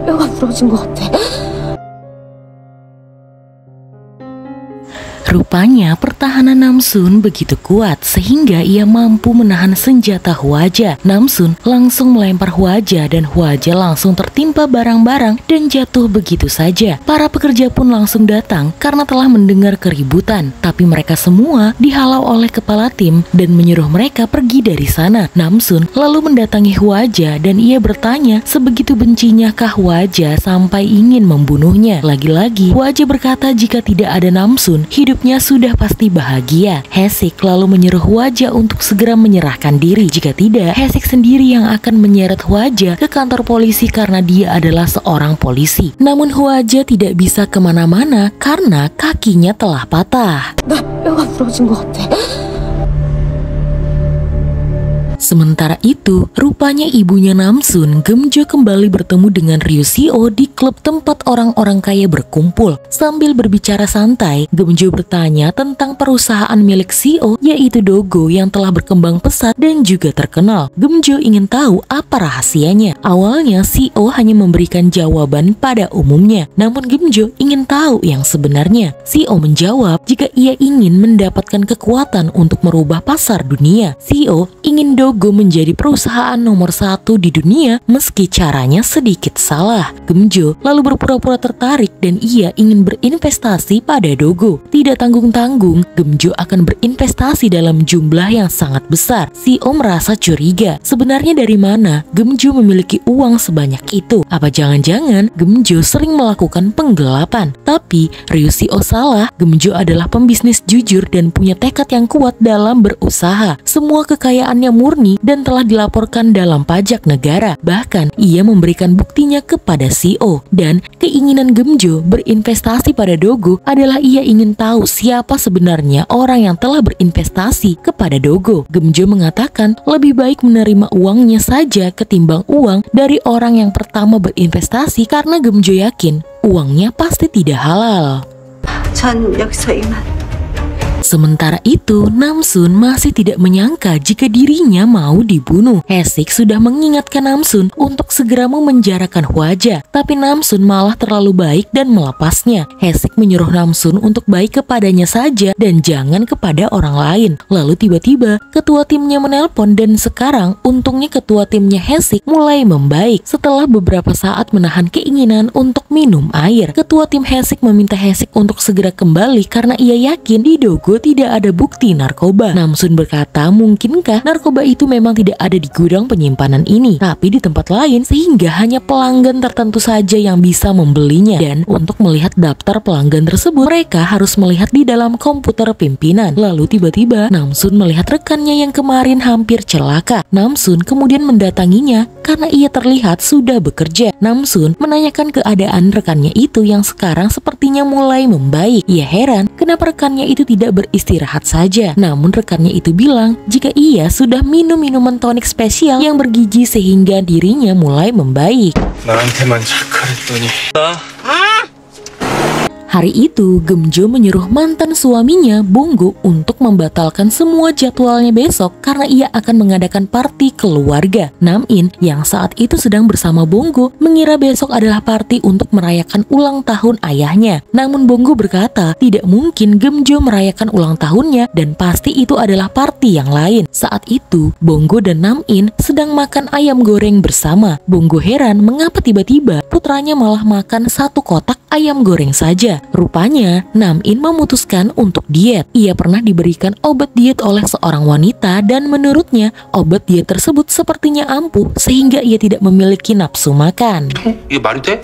뼈가 부러진 것 같아. Rupanya pertahanan Namsun begitu kuat sehingga ia mampu menahan senjata Hwaja. Namsun langsung melempar Hwaja dan Hwaja langsung tertimpa barang-barang dan jatuh begitu saja. Para pekerja pun langsung datang karena telah mendengar keributan. Tapi mereka semua dihalau oleh kepala tim dan menyuruh mereka pergi dari sana. Namsun lalu mendatangi Hwaja dan ia bertanya sebegitu bencinyakah Hwaja sampai ingin membunuhnya. Lagi-lagi Hwaja berkata jika tidak ada Namsun, hidupnya sudah pasti bahagia. Haesik lalu menyuruh Hwaja untuk segera menyerahkan diri. Jika tidak, Haesik sendiri yang akan menyeret Hwaja ke kantor polisi karena dia adalah seorang polisi. Namun Hwaja tidak bisa kemana-mana karena kakinya telah patah. 나 뼈가 부러진 것 같아. Sementara itu, rupanya ibunya Namsun, Geumjo, kembali bertemu dengan Ryu Seo di klub tempat orang-orang kaya berkumpul. Sambil berbicara santai, Geumjo bertanya tentang perusahaan milik Seo, yaitu Dogo yang telah berkembang pesat dan juga terkenal. Geumjo ingin tahu apa rahasianya. Awalnya Seo hanya memberikan jawaban pada umumnya, namun Geumjo ingin tahu yang sebenarnya. Seo menjawab jika ia ingin mendapatkan kekuatan untuk merubah pasar dunia. Seo ingin Dogo menjadi perusahaan nomor 1 di dunia meski caranya sedikit salah. Geumjo lalu berpura-pura tertarik dan ia ingin berinvestasi pada Dogo. Tidak tanggung-tanggung, Geumjo akan berinvestasi dalam jumlah yang sangat besar. Seo merasa curiga. Sebenarnya dari mana Geumjo memiliki uang sebanyak itu? Apa jangan-jangan Geumjo sering melakukan penggelapan? Tapi Ryu Seo salah. Geumjo adalah pembisnis jujur dan punya tekad yang kuat dalam berusaha. Semua kekayaannya murni dan telah dilaporkan dalam pajak negara. Bahkan ia memberikan buktinya kepada Seo. Dan keinginan Geumjo berinvestasi pada Dogo adalah ia ingin tahu siapa sebenarnya orang yang telah berinvestasi kepada Dogo. Geumjo mengatakan lebih baik menerima uangnya saja ketimbang uang dari orang yang pertama berinvestasi karena Geumjo yakin uangnya pasti tidak halal. 전 여기서 이만. Sementara itu, Namsun masih tidak menyangka jika dirinya mau dibunuh. Haesik sudah mengingatkan Namsun untuk segera memenjarakan Hwaja, tapi Namsun malah terlalu baik dan melepasnya. Haesik menyuruh Namsun untuk baik kepadanya saja dan jangan kepada orang lain. Lalu tiba-tiba ketua timnya menelpon dan sekarang untungnya ketua timnya Haesik mulai membaik. Setelah beberapa saat menahan keinginan untuk minum air, ketua tim Haesik meminta Haesik untuk segera kembali karena ia yakin di Dogo tidak ada bukti narkoba. Namsun berkata mungkinkah narkoba itu memang tidak ada di gudang penyimpanan ini, tapi di tempat lain sehingga hanya pelanggan tertentu saja yang bisa membelinya. Dan untuk melihat daftar pelanggan tersebut, mereka harus melihat di dalam komputer pimpinan. Lalu tiba-tiba Namsun melihat rekannya yang kemarin hampir celaka. Namsun kemudian mendatanginya karena ia terlihat sudah bekerja. Namsun menanyakan keadaan rekannya itu yang sekarang sepertinya mulai membaik. Ia heran kenapa rekannya itu tidak beristirahat saja. Namun rekannya itu bilang jika ia sudah minum minuman tonik spesial yang bergizi sehingga dirinya mulai membaik. 나한테만 착하랬더니 Hari itu, Geumjo menyuruh mantan suaminya, Bonggo, untuk membatalkan semua jadwalnya besok karena ia akan mengadakan party keluarga. Nam-in, yang saat itu sedang bersama Bonggo, mengira besok adalah party untuk merayakan ulang tahun ayahnya. Namun Bonggo berkata, tidak mungkin Geumjo merayakan ulang tahunnya dan pasti itu adalah party yang lain. Saat itu, Bonggo dan Nam-in sedang makan ayam goreng bersama. Bonggo heran mengapa tiba-tiba putranya malah makan satu kotak ayam goreng saja. Rupanya, Nam-in memutuskan untuk diet. Ia pernah diberikan obat diet oleh seorang wanita dan menurutnya obat diet tersebut sepertinya ampuh sehingga ia tidak memiliki nafsu makan. 이게 말이 돼?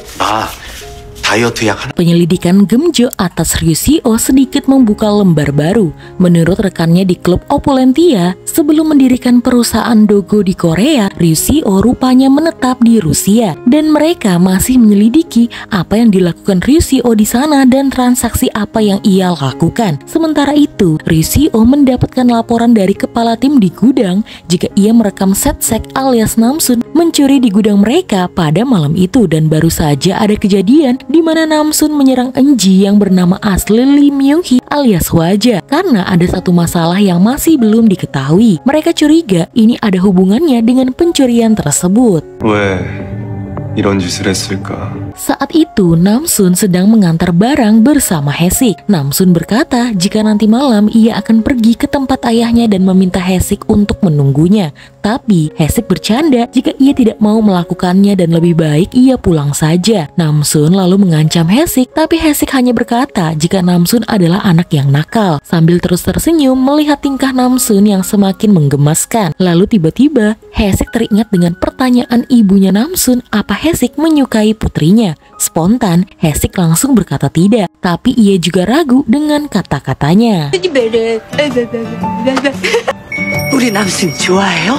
다이어트 약 하나. Penyelidikan Geumjo atas Ryu Seo sedikit membuka lembar baru. Menurut rekannya di klub Opulentia, sebelum mendirikan perusahaan Dogo di Korea, Ryu Seo rupanya menetap di Rusia dan mereka masih menyelidiki apa yang dilakukan Ryu Seo di sana dan transaksi apa yang ia lakukan. Sementara itu, Ryu Seo mendapatkan laporan dari kepala tim di gudang jika ia merekam Setsek alias Namsun mencuri di gudang mereka pada malam itu dan baru saja ada kejadian di mana Namsun menyerang Enji yang bernama asli Lee Myung-hee alias Hwaja karena ada satu masalah yang masih belum diketahui. Mereka curiga ini ada hubungannya dengan pencurian tersebut. 왜 이런 짓을 했을까? Saat itu Namsun sedang mengantar barang bersama Haesik. Namsun berkata jika nanti malam ia akan pergi ke tempat ayahnya dan meminta Haesik untuk menunggunya. Tapi Haesik bercanda jika ia tidak mau melakukannya dan lebih baik ia pulang saja. Namsun lalu mengancam Haesik, tapi Haesik hanya berkata jika Namsun adalah anak yang nakal, sambil terus tersenyum melihat tingkah Namsun yang semakin menggemaskan. Lalu tiba-tiba Haesik teringat dengan pertanyaan ibunya Namsun, apa Haesik menyukai putrinya. Spontan Haesik langsung berkata tidak, tapi ia juga ragu dengan kata-katanya. 우리 남순 좋아해요?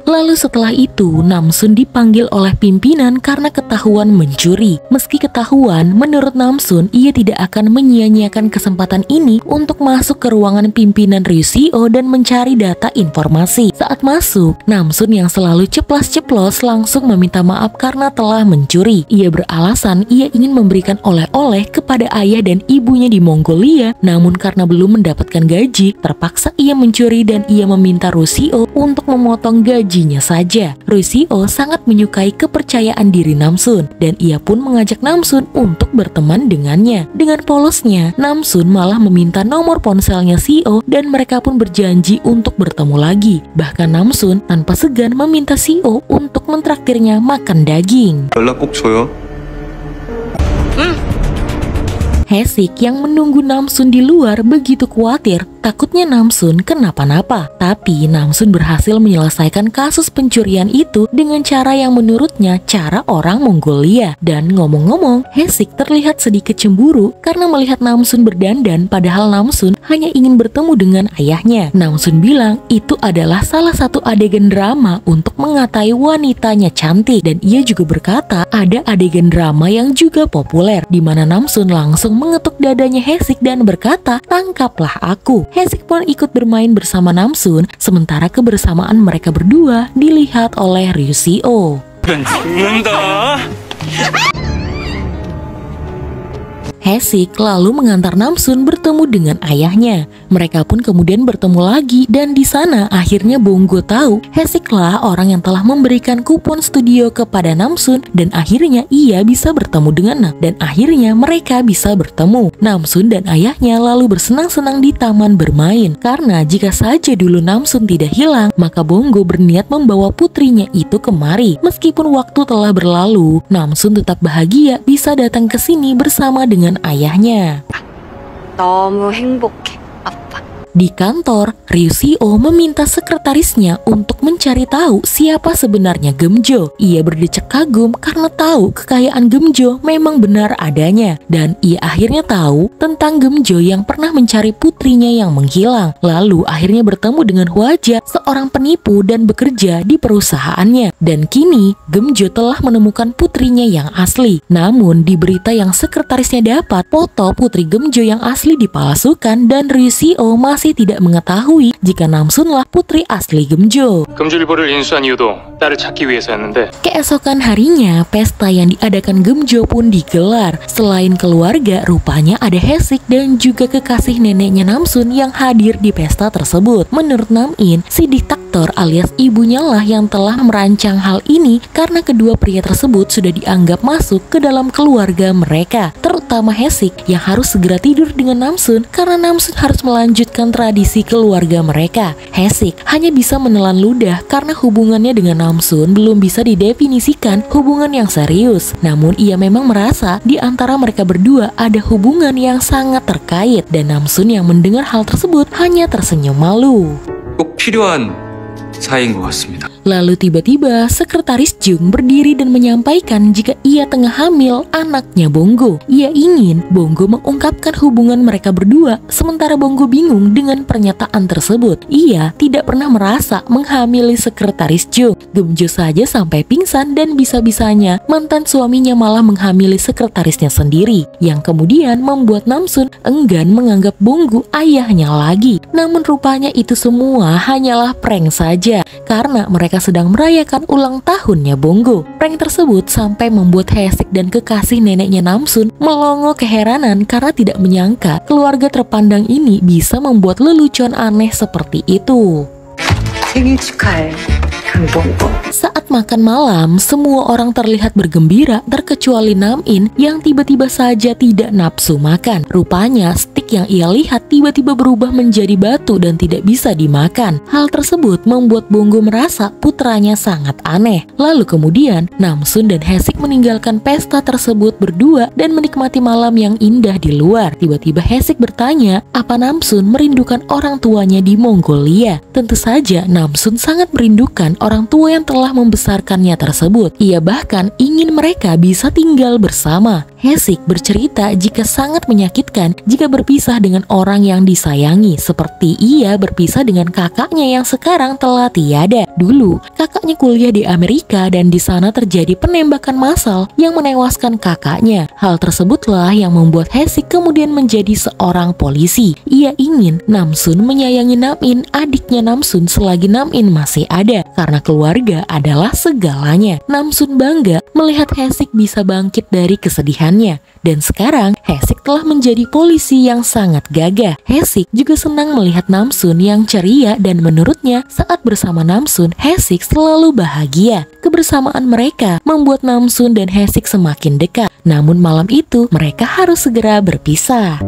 Lalu setelah itu Namsun dipanggil oleh pimpinan karena ketahuan mencuri. Meski ketahuan, menurut Namsun ia tidak akan menyia-nyiakan kesempatan ini untuk masuk ke ruangan pimpinan Ryuseo dan mencari data informasi. Saat masuk, Namsun yang selalu ceplas-ceplos langsung meminta maaf karena telah mencuri. Ia beralasan ia ingin memberikan oleh-oleh kepada ayah dan ibunya di Mongolia, namun karena belum mendapatkan gaji, terpaksa ia mencuri dan ia meminta Ryuseo untuk memotong gajinya saja. Ryuseo sangat menyukai kepercayaan diri Namsun dan ia pun mengajak Namsun untuk berteman dengannya. Dengan polosnya, Namsun malah meminta nomor ponselnya Seo dan mereka pun berjanji untuk bertemu lagi. Bahkan Namsun tanpa segan meminta Seo untuk mentraktirnya makan daging. 연락 꼭 줘요. Haesik yang menunggu Namsun di luar begitu khawatir, takutnya Namsun kenapa-napa. Tapi Namsun berhasil menyelesaikan kasus pencurian itu dengan cara yang menurutnya cara orang Mongolia. Dan ngomong-ngomong, Haesik terlihat sedikit cemburu karena melihat Namsun berdandan padahal Namsun hanya ingin bertemu dengan ayahnya. Namsun bilang itu adalah salah satu adegan drama untuk mengatai wanitanya cantik. Dan ia juga berkata ada adegan drama yang juga populer di mana Namsun langsung mengetuk dadanya Haesik dan berkata, "Tangkaplah aku." Haesik pun ikut bermain bersama Namsun, sementara kebersamaan mereka berdua dilihat oleh Ryuseo. Haesik lalu mengantar Namsun bertemu dengan ayahnya. Mereka pun kemudian bertemu lagi dan di sana akhirnya Bonggo tahu Haesiklah orang yang telah memberikan kupon studio kepada Namsun dan akhirnya ia bisa bertemu dengannya dan akhirnya mereka bisa bertemu. Namsun dan ayahnya lalu bersenang-senang di taman bermain karena jika saja dulu Namsun tidak hilang maka Bonggo berniat membawa putrinya itu kemari. Meskipun waktu telah berlalu, Namsun tetap bahagia bisa datang ke sini bersama dengan ayahnya. 너무 행복해, 아빠. Di kantor, Ryuseo meminta sekretarisnya untuk mencari tahu siapa sebenarnya Gemjo. Ia berdecak kagum karena tahu kekayaan Gemjo memang benar adanya. Dan ia akhirnya tahu tentang Gemjo yang pernah mencari putrinya yang menghilang. Lalu akhirnya bertemu dengan Hwaja, seorang penipu dan bekerja di perusahaannya. Dan kini, Gemjo telah menemukan putrinya yang asli. Namun di berita yang sekretarisnya dapat, foto putri Gemjo yang asli dipalsukan dan Ryuseo masih tidak mengetahui jika Namsunlah putri asli Gemjo. 금주일보를 인수한 이유도 딸을 찾기 위해서였는데 Keesokan harinya, pesta yang diadakan Gemjo pun digelar. Selain keluarga, rupanya ada Haesik dan juga kekasih neneknya Namsun yang hadir di pesta tersebut. Menurut Namin, si diktator alias ibunya lah yang telah merancang hal ini karena kedua pria tersebut sudah dianggap masuk ke dalam keluarga mereka. Terutama Haesik yang harus segera tidur dengan Namsun karena Namsun harus melanjutkan tradisi keluarga mereka. Haesik hanya bisa menelan ludah karena hubungannya dengan Namsun belum bisa didefinisikan hubungan yang serius. Namun ia memang merasa di antara mereka berdua ada hubungan yang sangat terkait dan Namsun yang mendengar hal tersebut hanya tersenyum malu. 꼭 필요한 사이인 것 같습니다. Lalu tiba-tiba sekretaris Jung berdiri dan menyampaikan jika ia tengah hamil anaknya Bonggo. Ia ingin Bonggo mengungkapkan hubungan mereka berdua, sementara Bonggo bingung dengan pernyataan tersebut. Ia tidak pernah merasa menghamili sekretaris Jung. Gemjo saja sampai pingsan dan bisa-bisanya mantan suaminya malah menghamili sekretarisnya sendiri, yang kemudian membuat Namsun enggan menganggap Bonggo ayahnya lagi. Namun rupanya itu semua hanyalah prank saja, karena mereka sedang merayakan ulang tahunnya Bonggo. Prank tersebut sampai membuat Haesik dan kekasih neneknya Namsun melongo keheranan karena tidak menyangka keluarga terpandang ini bisa membuat lelucon aneh seperti itu. 생일 축하해. Saat makan malam, semua orang terlihat bergembira terkecuali Nam-in yang tiba-tiba saja tidak nafsu makan. Rupanya stik yang ia lihat tiba-tiba berubah menjadi batu dan tidak bisa dimakan. Hal tersebut membuat Bonggo merasa putranya sangat aneh. Lalu kemudian Namsun dan Haesik meninggalkan pesta tersebut berdua dan menikmati malam yang indah di luar. Tiba-tiba Haesik bertanya, apa Namsun merindukan orang tuanya di Mongolia? Tentu saja Namsun sangat merindukan orang tua yang telah membesarkannya tersebut. Ia bahkan ingin mereka bisa tinggal bersama. Haesik bercerita jika sangat menyakitkan jika berpisah dengan orang yang disayangi, seperti ia berpisah dengan kakaknya yang sekarang telah tiada. Dulu, kakaknya kuliah di Amerika dan di sana terjadi penembakan massal yang menewaskan kakaknya. Hal tersebutlah yang membuat Haesik kemudian menjadi seorang polisi. Ia ingin Namsun menyayangi Nam-in, adiknya Namsun, selagi Nam-in masih ada, karena keluarga adalah segalanya. Namsun bangga melihat Haesik bisa bangkit dari kesedihannya, dan sekarang Haesik telah menjadi polisi yang sangat gagah. Haesik juga senang melihat Namsun yang ceria dan menurutnya saat bersama Namsun, Haesik selalu bahagia. Kebersamaan mereka membuat Namsun dan Haesik semakin dekat. Namun malam itu mereka harus segera berpisah.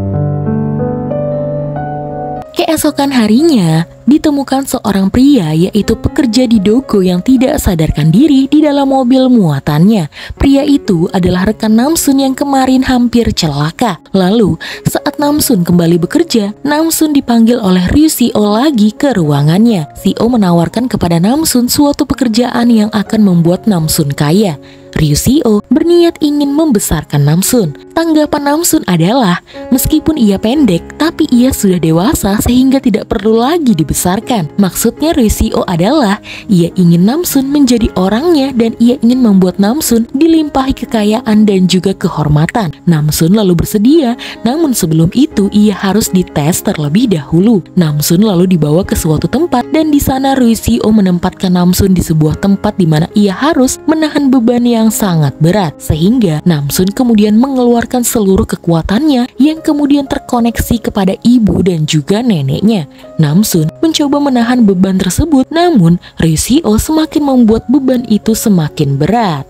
Keesokan harinya, ditemukan seorang pria yaitu pekerja di Dogo yang tidak sadarkan diri di dalam mobil muatannya. Pria itu adalah rekan Namsun yang kemarin hampir celaka. Lalu, saat Namsun kembali bekerja, Namsun dipanggil oleh Ryu Seo lagi ke ruangannya. Seo menawarkan kepada Namsun suatu pekerjaan yang akan membuat Namsun kaya. Ryu Seo berniat ingin membesarkan Namsun. Tanggapan Namsun adalah, meskipun ia pendek, tapi ia sudah dewasa sehingga tidak perlu lagi dibesarkan. Maksudnya Ryu Seo adalah, ia ingin Namsun menjadi orangnya dan ia ingin membuat Namsun dilimpahi kekayaan dan juga kehormatan. Namsun lalu bersedia, namun sebelum itu ia harus dites terlebih dahulu. Namsun lalu dibawa ke suatu tempat dan di sana Ryu Seo menempatkan Namsun di sebuah tempat di mana ia harus menahan beban yang sangat berat, sehingga Namsun kemudian mengeluarkan seluruh kekuatannya yang kemudian terkoneksi kepada ibu dan juga neneknya. Namsun mencoba menahan beban tersebut, namun Ryu Seo semakin membuat beban itu semakin berat.